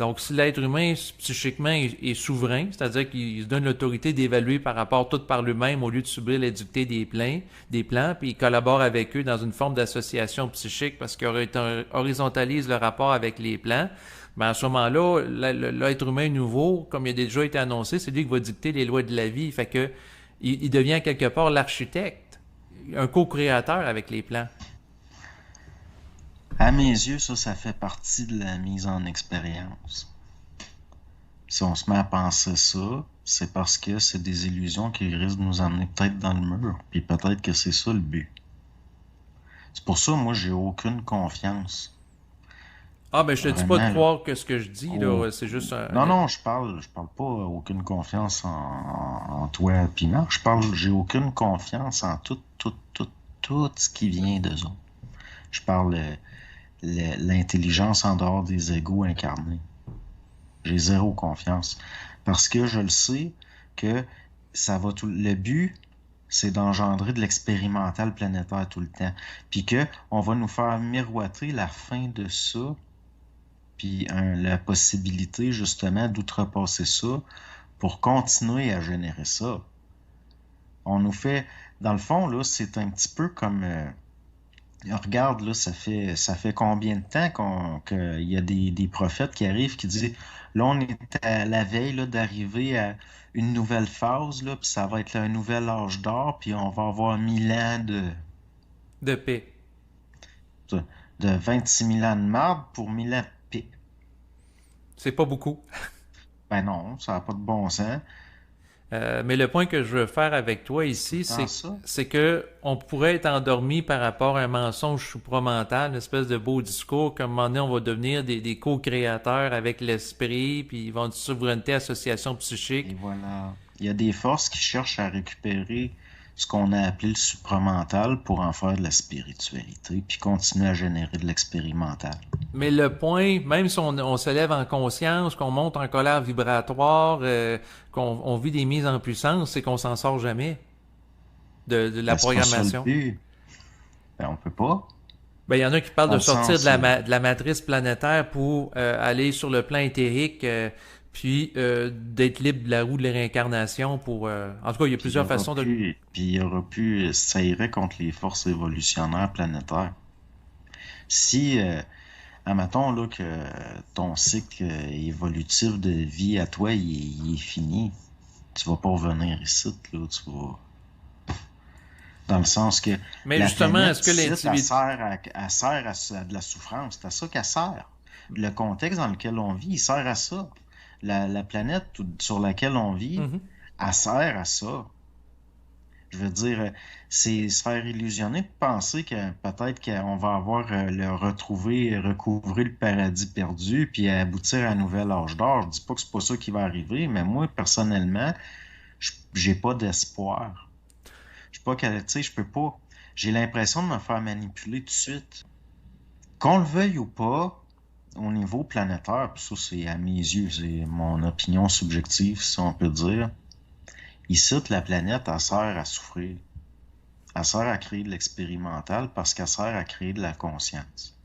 Donc, si l'être humain, psychiquement, est souverain, c'est-à-dire qu'il se donne l'autorité d'évaluer par rapport tout par lui-même au lieu de subir les dictées des plans, puis il collabore avec eux dans une forme d'association psychique parce qu'il horizontalise le rapport avec les plans, ben à ce moment-là, l'être humain nouveau, comme il a déjà été annoncé, c'est lui qui va dicter les lois de la vie. Fait que il devient quelque part l'architecte, un co-créateur avec les plans. À mes yeux, ça fait partie de la mise en expérience. Si on se met à penser ça, c'est parce que c'est des illusions qui risquent de nous emmener peut-être dans le mur, puis peut-être que c'est ça le but. C'est pour ça, moi, j'ai aucune confiance. Ah, ben je te dis pas de Vraiment, là. croire que ce que je dis, Oh. là, c'est juste Non, non, je parle pas aucune confiance en toi, Pinard. J'ai aucune confiance en tout ce qui vient d'eux autres. Je parle l'intelligence en dehors des égos incarnés. J'ai zéro confiance. Parce que je le sais que ça va tout. Le but, c'est d'engendrer de l'expérimental planétaire tout le temps. Puis que on va nous faire miroiter la fin de ça, puis la possibilité justement d'outrepasser ça pour continuer à générer ça. On nous fait, dans le fond, là, c'est un petit peu comme regarde, là, ça fait combien de temps qu'il y a des prophètes qui arrivent qui disent, là, on est à la veille là, d'arriver à une nouvelle phase, là, puis ça va être là, un nouvel âge d'or, puis on va avoir 1000 ans de paix. de, de 26 000 ans de marbre pour 1000 ans de paix. C'est pas beaucoup. Ben non, ça n'a pas de bon sens. Mais le point que je veux faire avec toi Tout le ici, temps ça. c'est que on pourrait être endormi par rapport à un mensonge supramental, une espèce de beau discours, comme un moment donné, on va devenir des co-créateurs avec l'esprit, puis ils vont une souveraineté, association Et psychique. voilà. Il y a des forces qui cherchent à récupérer ce qu'on a appelé le supramental pour en faire de la spiritualité, puis continuer à générer de l'expérimental. Mais le point, même si on se lève en conscience, qu'on monte en colère vibratoire, qu'on vit des mises en puissance, c'est qu'on s'en sort jamais de la Ben, c'est pas ça le programmation. but. Ben, on peut pas. Ben, il y en a qui parlent Dans de le sortir sens, de la matrice planétaire pour aller sur le plan éthérique, puis d'être libre de la roue de la réincarnation pour... En tout cas, il y a puis il y plusieurs aura façons de... plus, puis il y aura plus, ça irait contre les forces évolutionnaires planétaires. Si, admettons, là, que ton cycle évolutif de vie à toi, il est fini, tu vas pas revenir ici, là, tu vas... Dans le sens que Mais la justement, planète est-ce que ici, l'individu... elle sert à de la souffrance. C'est à ça qu'elle sert. Le contexte dans lequel on vit, il sert à ça. La planète sur laquelle on vit, Mhm. elle sert à ça. Je veux dire, c'est se faire illusionner de penser que peut-être qu'on va avoir le retrouver, recouvrer le paradis perdu, puis aboutir à un nouvel âge d'or. Je dis pas que c'est pas ça qui va arriver, mais moi, personnellement, j'ai pas d'espoir. Je sais pas tu sais, je peux pas. J'ai l'impression de me faire manipuler tout de suite. Qu'on le veuille ou pas, au niveau planétaire, puis ça c'est à mes yeux, c'est mon opinion subjective, si on peut dire. Ici, la planète, elle sert à souffrir. Elle sert à créer de l'expérimental parce qu'elle sert à créer de la conscience.